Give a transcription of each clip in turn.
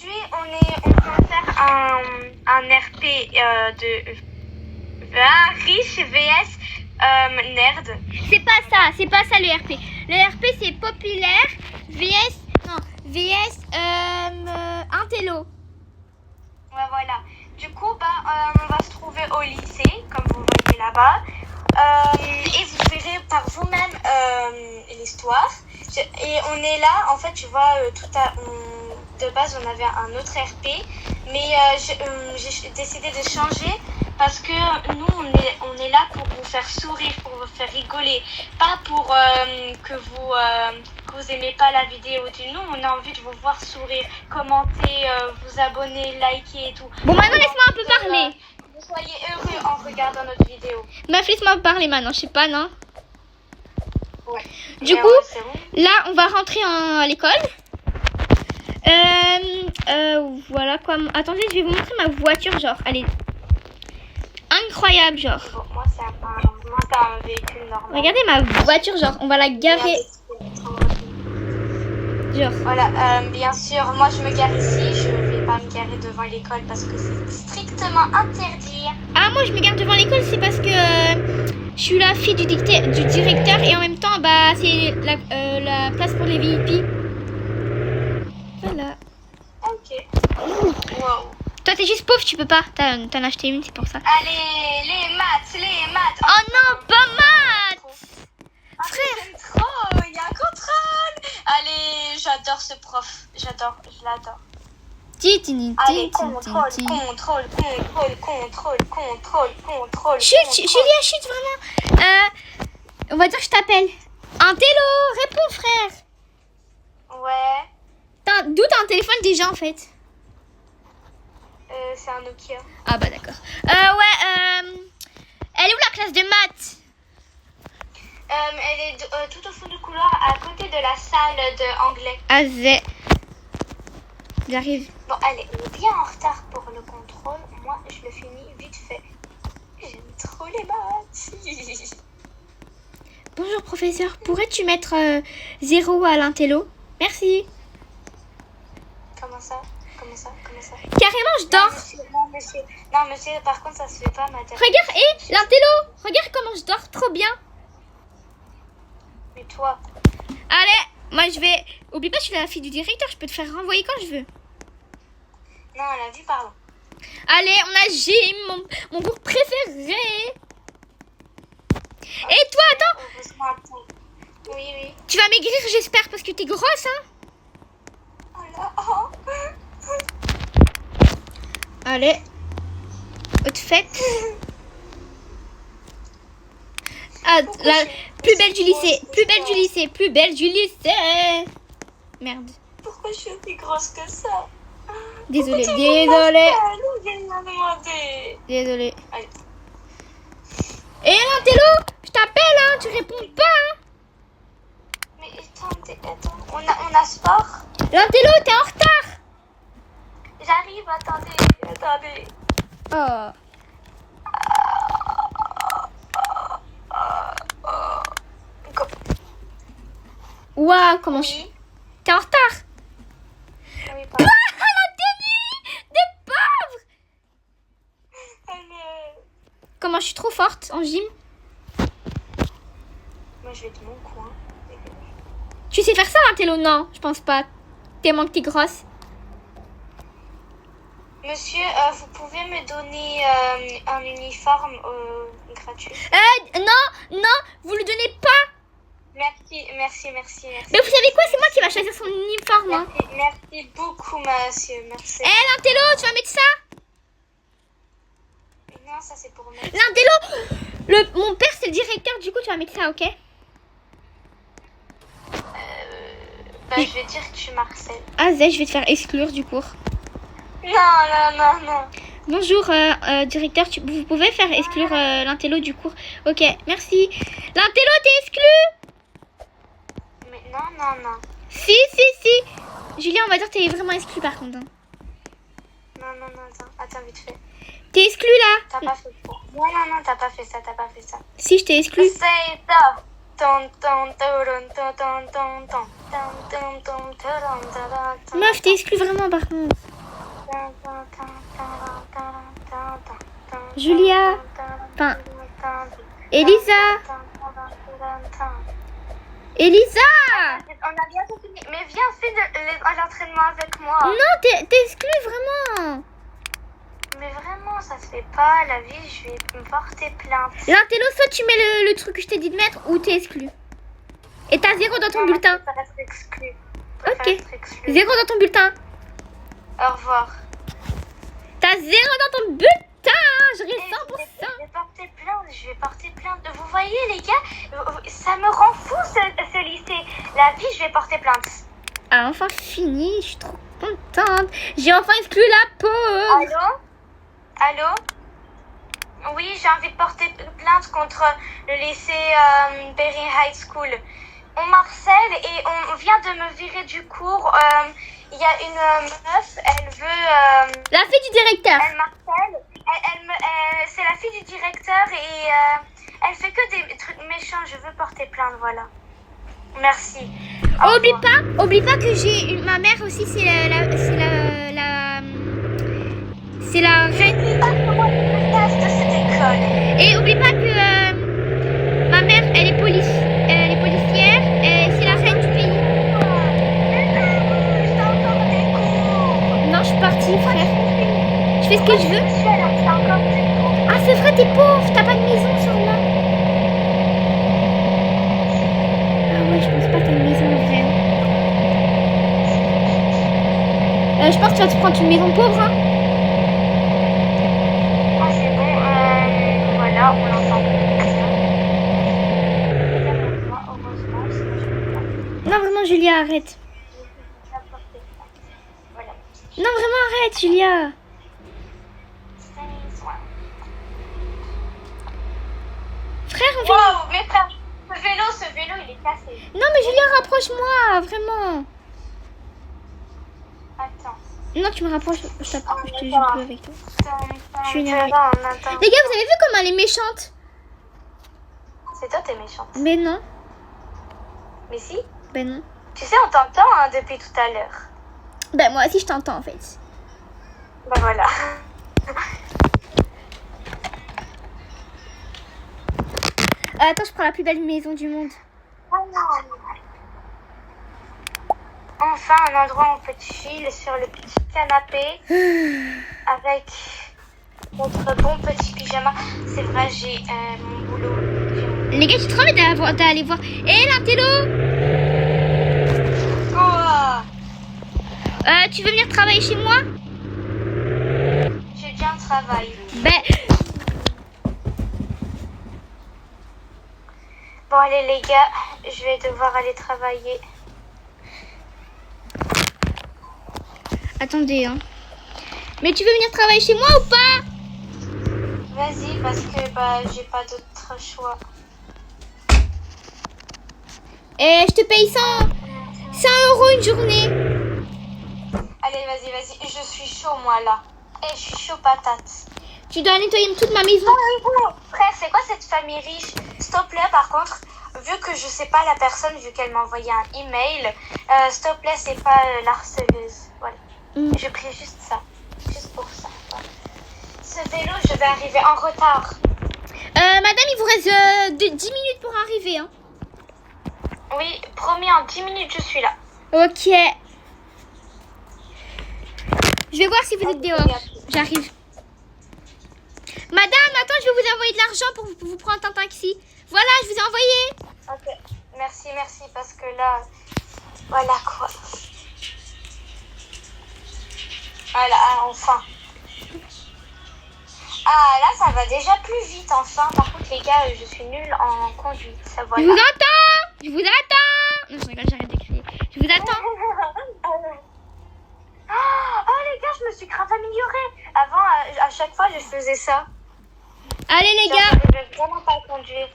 aujourd'hui, on va faire un RP de riche vs nerd. C'est pas ça le RP. Le RP c'est populaire vs intello. Ouais, voilà. Du coup, on va se trouver au lycée, comme vous voyez là-bas. Et vous verrez par vous-même l'histoire. Et on est là, en fait, tu vois, de base, on avait un autre RP. Mais j'ai décidé de changer parce que nous, on est là pour vous faire sourire, pour vous faire rigoler. Pas pour que vous aimez pas la vidéo. Nous, on a envie de vous voir sourire, commenter, vous abonner, liker et tout. Bon, maintenant, laisse-moi un peu parler. Vous soyez heureux en regardant notre vidéo. Meuf, laisse-moi parler maintenant, je sais pas, non? Ouais. Du coup, c'est bon. là, on va rentrer à l'école. Voilà quoi. Attendez, je vais vous montrer ma voiture, genre, elle est incroyable, genre. Bon, moi, c'est un véhicule normal. Regardez ma voiture, genre, on va la garer. Genre. Voilà, bien sûr, moi je me gare ici, je vais pas me garer devant l'école parce que c'est strictement interdit. Ah, moi je me garde devant l'école, c'est parce que je suis la fille du directeur et en même temps, bah, c'est la place pour les VIP. Voilà. Ok. Wow. Toi, t'es juste pauvre, tu peux pas. T'en as acheté une, c'est pour ça. Allez, les maths. Oh non, pas maths! Frère. J'aime trop, il y a un contrôle. Allez, j'adore ce prof, je l'adore. Allez, contrôle. Chut, Julia, chut, vraiment. On va dire que je t'appelle. Intello, réponds, frère. Ouais. D'où t'as un téléphone déjà, en fait? C'est un Nokia. Ah bah d'accord. Elle est où la classe de maths? Elle est tout au fond du couloir, à côté de la salle d'anglais. Ah, j'arrive. Bon, allez, on est bien en retard pour le contrôle. Moi, je le finis vite fait. J'aime trop les maths. Bonjour professeur, pourrais-tu mettre 0 à l'intello? Merci. Comment ça? Carrément, je dors. Non, monsieur, par contre, ça se fait pas, madame. Regarde, l'intello, regarde comment je dors, trop bien. Mais toi? Allez, moi je vais... Oublie pas, je suis la fille du directeur, je peux te faire renvoyer quand je veux. Non, elle a vu, pardon. Allez, on a gym, mon cours préféré. Et toi, attends. Oui. Tu vas maigrir, j'espère, parce que t'es grosse, hein. Oh là, oh. Allez, haute fête. Ah, la plus belle du lycée. Merde. Pourquoi je suis aussi grosse que ça? Désolée. Désolée. Allez. Et l'intello, je t'appelle, hein, tu réponds pas, hein. Mais attends, on a sport? L'intello, t'es en retard. J'arrive, attendez. Oh. Waouh, comment je... T'es en retard. Oui, Ah, la tenue des pauvres. Comment je suis trop forte en gym. Moi, je vais de mon coin. Tu sais faire ça, l'intello? Non, je pense pas. Tellement que t'es grosse. Monsieur, vous pouvez me donner un uniforme gratuit? Non, vous le donnez pas. Merci. Mais vous savez quoi, c'est moi qui va choisir son uniforme. Hein. Merci beaucoup, monsieur. Merci. L'intello, tu vas mettre ça? Non, ça c'est pour moi. L'intello, mon père c'est le directeur, du coup tu vas mettre ça, ok? Je vais dire que tu m'harcèles. Ah, je vais te faire exclure du cours. Non. Bonjour, directeur, vous pouvez faire exclure l'intello du cours? Ok, merci. L'intello, t'es exclu? Mais non. Si. Julien, on va dire que t'es vraiment exclu par contre. Hein. Non, attends vite fait. T'es exclu là? T'as pas fait ça. Non, t'as pas fait ça. Si, je t'ai exclu. C'est ça. Meuf, t'es exclu vraiment par contre. Julia. Enfin, Elisa. Elisa. On a bientôt fini. Mais viens, fais l'entraînement avec moi. Non, t'es exclue vraiment. Mais vraiment, ça se fait pas. La vie, je vais me porter plainte. L'intello, soit tu mets le truc que je t'ai dit de mettre ou t'es exclu. Et t'as 0 dans ton bulletin. Ça reste exclu. Ok. 0 dans ton bulletin. Au revoir. T'as 0 dans ton bulletin. Je reste 100%. Je vais porter plainte. Je vais porter plainte. Vous voyez, les gars, ça me rend fou ce lycée. La vie, je vais porter plainte. Ah, enfin fini. Je suis trop contente. J'ai enfin exclu la pause. Allô? Oui, j'ai envie de porter plainte contre le lycée Berry High School. On m'harcèle et on vient de me virer du cours. Il y a une meuf, elle veut... La fille du directeur. Elle m'harcèle. C'est la fille du directeur et elle fait que des trucs méchants. Je veux porter plainte, voilà. Merci. Oublie pas que j'ai ma mère aussi, c'est la reine. De cette école. Et oublie pas que ma mère, elle est policière et c'est la reine du pays. J'ai encore des cours. Non, je suis partie, frère. Je fais ce que je veux. Je suis là, j'ai encore des cours. Ah, c'est vrai, t'es pauvre, t'as pas de maison sur là. Ah ouais, je pense pas que t'as une maison en vrai. Je pense que tu vas te prendre une maison pauvre, hein. Ah, c'est bon, voilà, on l'entend plus. Heureusement, sinon je peux pas. Non, vraiment, Julia, arrête. Voilà. Non, vraiment, arrête, Julia. Frère, on fait... Wow, mais frère, ce vélo, il est cassé. Non, mais Julia, rapproche-moi, vraiment. Attends. Non, tu me rapproches, je joue plus avec toi. Je suis énervée. Attends. Les gars, vous avez vu comment elle est méchante? C'est toi, t'es méchante. Mais non, Mais si. ben non. Tu sais, on t'entend hein, depuis tout à l'heure. Ben moi aussi, je t'entends en fait. Bah voilà. Attends, je prends la plus belle maison du monde. Enfin, un endroit où on peut chill sur le petit canapé avec notre bon petit pyjama. C'est vrai, j'ai mon boulot. Les gars, j'ai trop envie d'aller voir. Hé, l'intello! Quoi? Tu veux venir travailler chez moi? J'ai bien travaillé. Ben, Bon, allez les gars, je vais devoir aller travailler. attendez, hein. Mais tu veux venir travailler chez moi ou pas? Vas-y, parce que bah j'ai pas d'autre choix. Et je te paye 100 € une journée. Allez, vas-y, je suis chaud moi là. Je suis chaud patate. Tu dois nettoyer toute ma maison. Frère, c'est quoi cette famille riche? S'il te plaît, par contre, vu que je sais pas la personne, vu qu'elle m'a envoyé un email, s'il te plaît, c'est pas l'harceleuse. Voilà. Je prie juste ça. Juste pour ça. Voilà. Ce vélo, je vais arriver en retard. Madame, il vous reste 10 minutes pour arriver, hein. Oui, promis, en 10 minutes, je suis là. Ok. Je vais voir si vous êtes dehors. J'arrive. Madame, attends, je vais vous envoyer de l'argent pour vous prendre un taxi. Voilà, je vous ai envoyé. Ok, merci, parce que là, voilà quoi. Voilà, enfin. Ah, là, ça va déjà plus vite, enfin. Par contre, les gars, je suis nulle en conduite. Ça, voilà. Je vous attends. Je vous attends. Non, je rigole, j'arrête d'écrire. Je vous attends. Oh, les gars, je me suis grave améliorée. Avant, à chaque fois, je faisais ça. Allez, les Genre, gars. j'arrivais vraiment pas à conduire.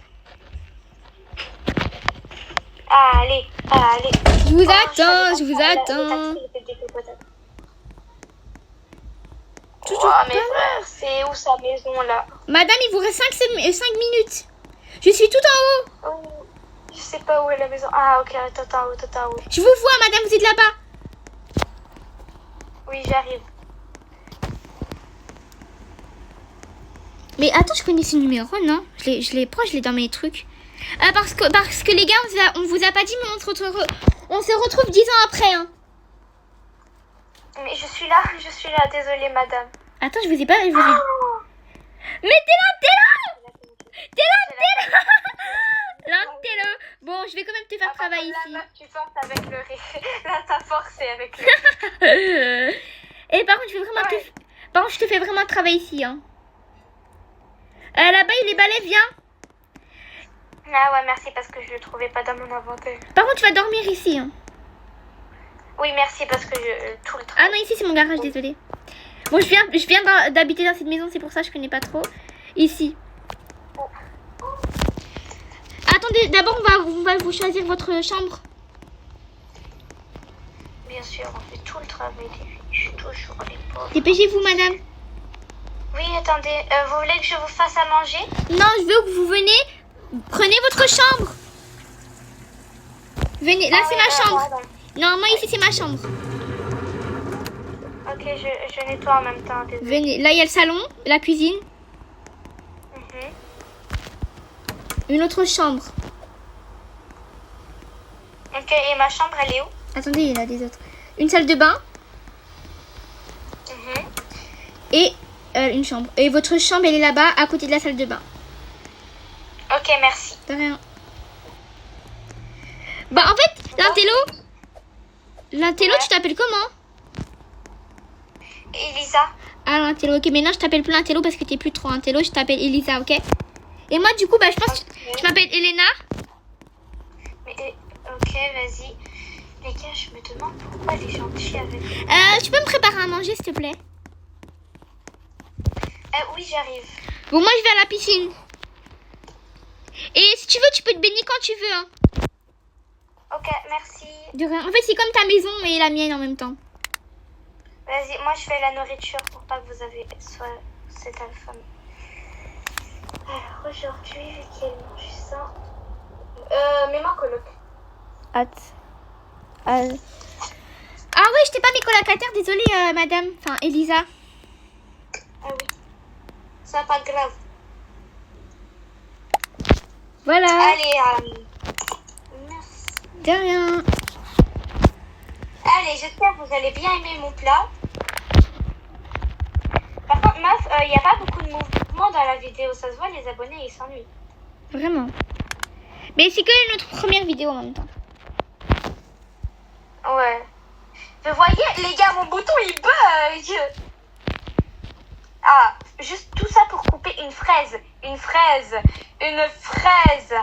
Allez. Je vous Oh, attends, je vous savais pas attends. le taxi, il était décapotable. Toujours Oh, pas mais là. frère, c'est où sa maison là? Madame, il vous reste 5 minutes. Je suis tout en haut. Oh, je sais pas où est la maison. Ah, ok, tout en haut. Je vous vois, madame, vous êtes là-bas. Oui, j'arrive. Mais attends, je connais ce numéro, non? Je l'ai dans mes trucs. Parce que les gars, on vous a pas dit, mais on se retrouve 10 ans après, hein. Mais je suis là, désolée madame. Attends, je vous ai pas... Mais t'es là Non, t'es là. Bon, je vais quand même te faire travailler ici. Là, tu forces avec le rire. Là, t'as forcé avec le rire. Et par contre, je te fais vraiment travailler ici, hein. Là-bas, il est balai, viens. Ah ouais, merci parce que je le trouvais pas dans mon inventaire. Par contre, tu vas dormir ici, hein. Oui, merci parce que tout le temps. Ah non, ici, c'est mon garage, désolé. Bon, je viens d'habiter dans cette maison, c'est pour ça que je connais pas trop. Ici. Attendez, d'abord, on va vous choisir votre chambre. Bien sûr, on fait tout le travail des filles. Je suis toujours les pauvres. Dépêchez-vous, madame. Oui, attendez. Vous voulez que je vous fasse à manger? Non, je veux que vous venez. Prenez votre chambre. Venez, là, c'est ma chambre. Pardon. Non, moi, ici, c'est ma chambre. Ok, je nettoie en même temps. Désolée. Venez. Là, il y a le salon, la cuisine. Mhm. Une autre chambre. Ok, et ma chambre, elle est où? Attendez, il y en a des autres. Une salle de bain Mhm. et une chambre. Et votre chambre, elle est là-bas, à côté de la salle de bain. Ok, merci. De rien. Bah, en fait, l'intello, Ouais. tu t'appelles comment? Elisa. Ah, l'intello, ok. Maintenant, je t'appelle plus l'intello parce que t'es plus trop intello. Je t'appelle Elisa, ok? Et moi, du coup, bah, je pense que Ok. je m'appelle Elena. Mais, ok, vas-y. Les gars, je me demande pourquoi elle est gentille avec moi. Tu peux me préparer à manger, s'il te plaît? Oui, j'arrive. Bon, moi, je vais à la piscine. Et si tu veux, tu peux te baigner quand tu veux, hein. Ok, merci. De rien. En fait, c'est comme ta maison et la mienne en même temps. Vas-y, moi je fais la nourriture pour pas que vous avez soit cette infâme. Alors aujourd'hui, vu qu'il mange ça. Mets-moi coloc. Hâte. Ah oui, je t'ai pas mis colocataire, désolée, madame. Enfin, Elisa. Ah oui. C'est pas grave. Voilà. Allez, merci. De rien. Allez, j'espère que vous allez bien aimer mon plat. Par contre, meuf, il n'y a pas beaucoup de mouvements dans la vidéo. Ça se voit, les abonnés, ils s'ennuient. Vraiment. Mais c'est que notre première vidéo en même temps. Ouais. Vous voyez, les gars, mon bouton, il bug. Ah, juste tout ça pour couper une fraise. Une fraise. Une fraise.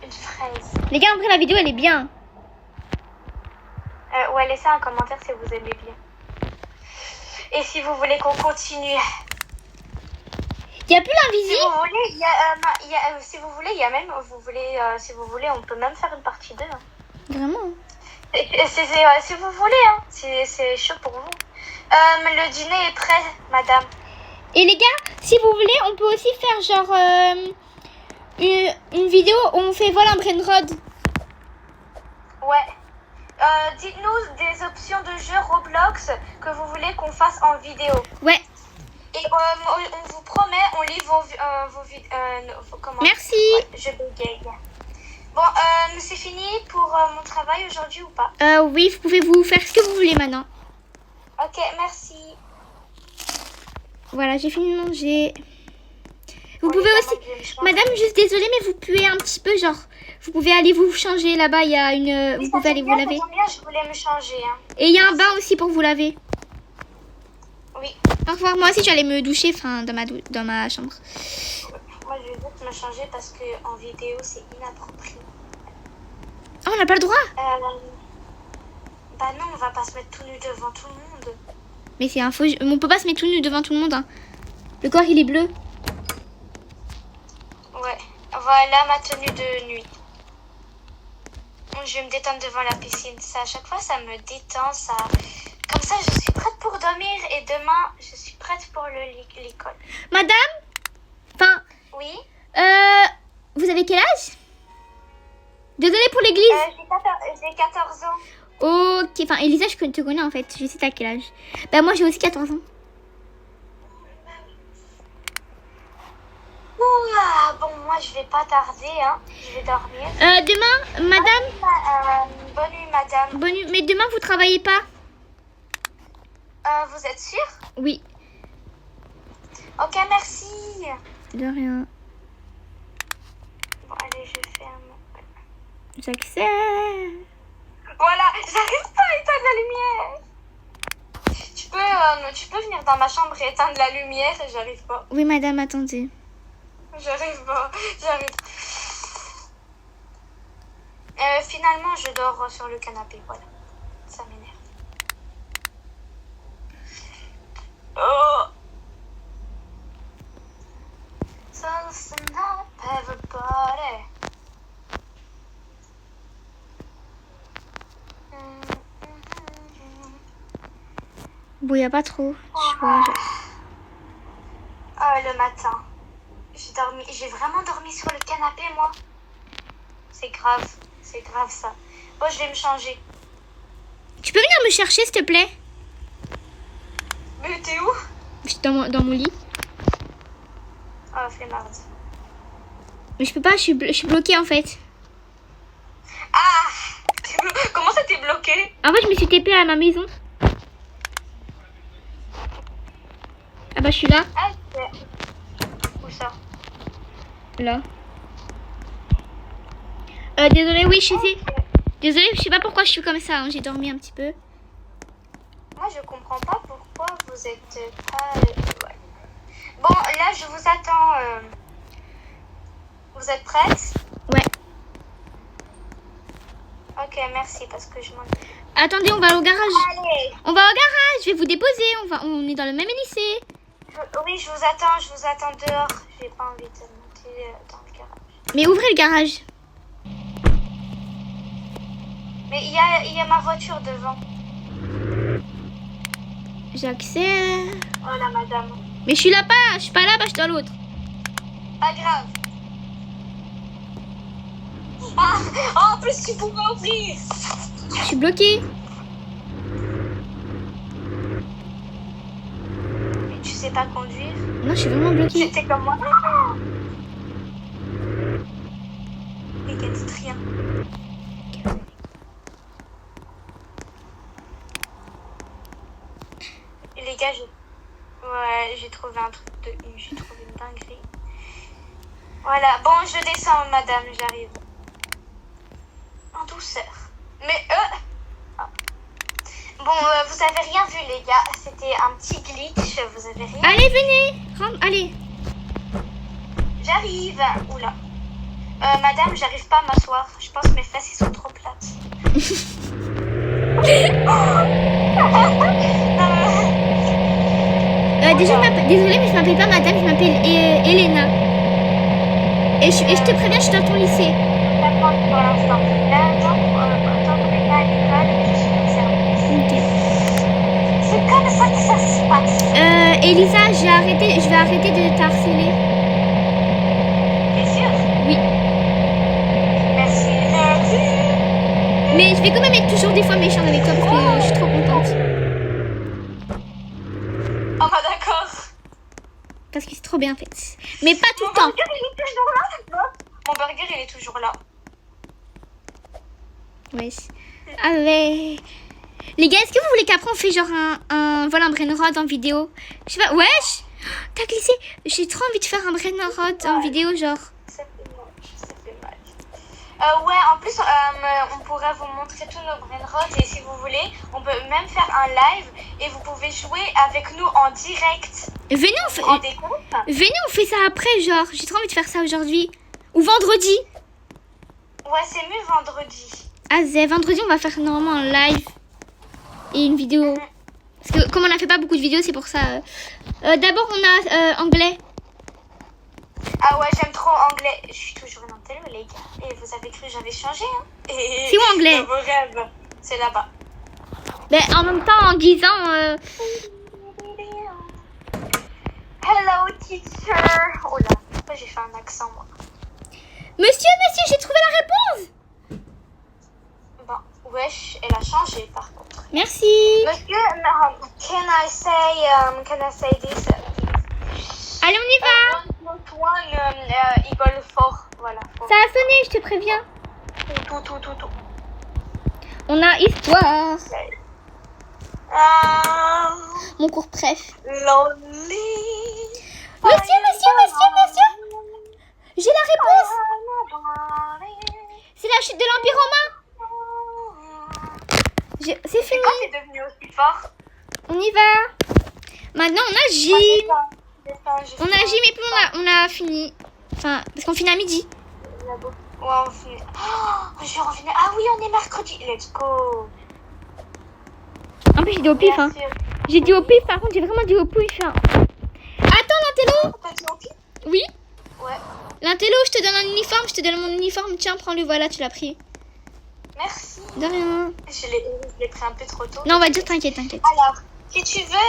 Une fraise. Les gars, après la vidéo, elle est bien. Ouais, laissez un commentaire si vous aimez bien. Et si vous voulez qu'on continue. Il y a plus Si l'invisible. vous voulez, si vous voulez, il y a même, si vous voulez, on peut même faire une partie 2. Hein. Vraiment. Si vous voulez, hein. C'est chaud pour vous. Le dîner est prêt, madame. Et les gars, si vous voulez, on peut aussi faire genre une vidéo où on fait vol en brainrod. Ouais. Dites-nous des options de jeu Roblox que vous voulez qu'on fasse en vidéo. Ouais. Et on vous promet, on lit vos vidéos. Merci. Ouais, je bégaye. Bon, c'est fini pour mon travail aujourd'hui ou pas? Oui, vous pouvez vous faire ce que vous voulez maintenant. Ok, merci. Voilà, j'ai fini de manger. Vous Oui, pouvez ça aussi... va, je vais me Madame, juste désolée, mais vous puez un petit peu, genre... Vous pouvez aller vous changer là-bas, il y a une... Oui, vous ça pouvez aller tombe vous bien, laver. ça tombe bien, je voulais me changer. Hein. Et il y a un bain aussi pour vous laver. Oui. Au revoir, moi aussi j'allais me doucher, enfin, dans ma chambre. Moi, je vais vite me changer parce que en vidéo, c'est inapproprié. Oh, on n'a pas le droit. Bah non, on va pas se mettre tout nu devant tout le monde. Mais c'est un faux... On peut pas se mettre tout nu devant tout le monde, hein. Le corps, il est bleu. Ouais. Voilà ma tenue de nuit. Je vais me détendre devant la piscine. Ça, à chaque fois, ça me détend. Ça... Comme ça, je suis prête pour dormir. Et demain, je suis prête pour l'école. Madame. Enfin, Oui. vous avez quel âge? Désolée pour l'église. J'ai 14 ans. Ok, enfin, Elisa, je te connais en fait. Je sais t'as quel âge. Bah, moi, j'ai aussi 14 ans. Ouah, bon, moi, je vais pas tarder, hein. Je vais dormir. Demain, madame, Bonne nuit, madame. bonne nuit. Mais demain, vous travaillez pas? Vous êtes sûre? Oui. Ok, merci. De rien. Bon, allez, je ferme. J'accepte. Voilà, j'arrive pas à éteindre la lumière. Tu peux venir dans ma chambre et éteindre la lumière? J'arrive pas. Oui, madame, attendez. J'arrive pas. J'arrive. Finalement, je dors sur le canapé. Voilà. Ça m'énerve. Oh. So listen up, everybody. Bon, y a pas trop. Je vois, Le matin. J'ai vraiment dormi sur le canapé, moi. C'est grave ça. Bon, je vais me changer. Tu peux venir me chercher, s'il te plaît? Mais t'es où? Je suis dans mon lit. Oh, flemmarde. Mais je peux pas, je suis bloquée en fait. Ah! Comment ça t'es bloqué? En fait, je me suis TP à ma maison. Ah bah, je suis là. Ah, où ça? Là. Désolée, oui, je sais. Désolée, je sais pas pourquoi je suis comme ça. Hein. J'ai dormi un petit peu. Moi, je comprends pas pourquoi vous êtes pas... ouais. Bon, là, je vous attends. Vous êtes prête? Ouais. Ok, merci, parce que je m'en... Attendez, on va au garage. Allez! On va au garage, je vais vous déposer. On est dans le même lycée. Oui, je vous attends dehors. J'ai pas envie de monter dans le garage. Mais ouvrez le garage. Mais il y a ma voiture devant. J'accepte. Oh là, madame. Mais je suis là pas, je suis pas là, bah je suis dans l'autre. Pas grave. Ah, oh, en plus, tu pouvais ouvrir. Je suis bloquée. Mais tu sais pas conduire? Non, je suis vraiment bloquée. C'était comme moi. Mais qu'elle dit rien. Et les gars, j'ai trouvé un truc j'ai trouvé une dinguerie. Voilà, bon, je descends, madame, j'arrive. En douceur. Mais bon, vous avez rien vu, les gars. C'était un petit glitch, vous avez rien. Allez, venez. Rentre, allez. J'arrive. Oula. Madame, j'arrive pas à m'asseoir. Je pense que mes fesses, ils sont trop plates. Déjà, désolée, mais je m'appelle pas madame, je m'appelle Elena. Et je te préviens, je suis dans ton lycée. D'accord, pour l'instant. Là, tant qu'on n'est pas à l'école, je suis au service. Ok. C'est comme ça que ça se passe. Elisa, je vais arrêter de t'harceler. T'es sûre? Oui. Merci. Mais je vais quand même être toujours des fois méchante avec toi parce que je suis trop contente. Oh, bah d'accord. Parce que c'est trop bien fait. Mais pas tout Mon le temps. burger, il est toujours là. Mon burger, il est toujours là. Ouais. Allez. Les gars, est-ce que vous voulez qu'après on fait genre un brainrod en vidéo? Je sais pas. Wesh. T'as glissé. J'ai trop envie de faire un brainrod en vidéo genre. Ça fait mal. Ça fait mal. Ouais, en plus, on pourrait vous montrer tous nos brainrods et si vous voulez, on peut même faire un live et vous pouvez jouer avec nous en direct. Venez, Vous vous rendez compte? on fait ça après genre. J'ai trop envie de faire ça aujourd'hui. Ou vendredi. Ouais, c'est mieux vendredi. Ah, vendredi, on va faire normalement un live et une vidéo. Parce que comme on n'a fait pas beaucoup de vidéos, c'est pour ça. D'abord, on a anglais. Ah ouais, j'aime trop anglais. Je suis toujours dans tel, les gars. Et vous avez cru que j'avais changé, hein? C'est où anglais? Dans vos rêves. C'est là-bas. Ben, en même temps, en disant... Hello, teacher. Oh là, pourquoi j'ai fait un accent, moi? Monsieur, j'ai trouvé la réponse. Bon, wesh, elle a changé, par contre. Merci. Monsieur, can I say this? Allez, on y va. 1, 2, 3. Antoine, il vole fort. Voilà. Fort. Ça a sonné, je te préviens. Tout. On a histoire. Ah, Mon cours préf. lonely. Monsieur. J'ai la réponse. C'est la chute de l'Empire romain. C'est fini. Quand t'es devenu aussi fort? On y va. Maintenant, on a gym. On a gym et puis on a fini. Enfin, parce qu'on finit à midi. Ouais, on finit. Oh, je vais revenir. Ah oui, on est mercredi. Let's go. En plus, j'ai dit au pif. Hein. J'ai dit au pif, par contre, j'ai vraiment dit au pif. Hein. Attends, l'intello. T'as dit au pif? Oui. Ouais. L'intello, je te donne un uniforme. Je te donne mon uniforme. Tiens, prends-le. Voilà, tu l'as pris. Merci. De rien. Je l'ai pris un peu trop tôt. Non, on va dire t'inquiète. Alors, si tu veux,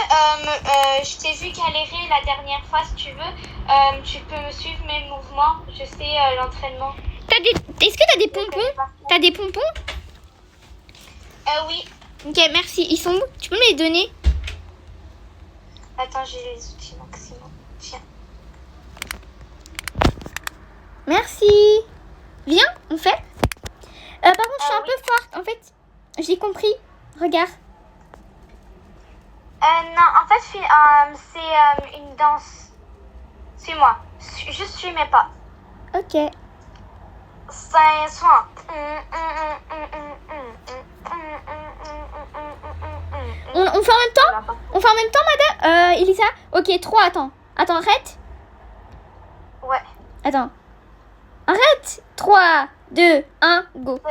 je t'ai vu galérer la dernière fois. Si tu veux, tu peux me suivre mes mouvements. Je sais l'entraînement. Est-ce que t'as des pompons? T'as des pompons? Oui. Ok, merci. Ils sont où? Tu peux me les donner? Attends, j'ai les outils maximum. Tiens. Merci. Viens, on fait. Par contre, je suis un peu forte. En fait, j'ai compris. Regarde. Non, en fait, c'est une danse. Suis-moi. Juste suis mes pas. Ok. C'est soin. On fait en même temps? On fait en même temps, madame Elisa? Ok, 3, attends. Attends, arrête. Ouais. Attends. Arrête. 3, 2, 1, go. 2, 1.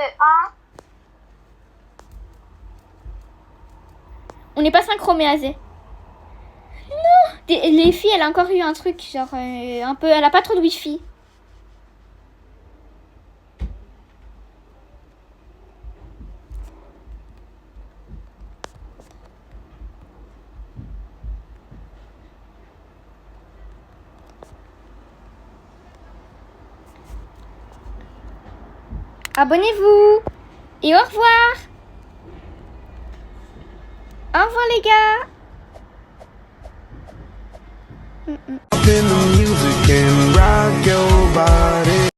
On n'est pas synchro, mais Azé. Non. Les filles, elle a encore eu un truc, genre, un peu... Elle a pas trop de wifi. Abonnez-vous. Et au revoir. Au revoir les gars. Up in the music and rock your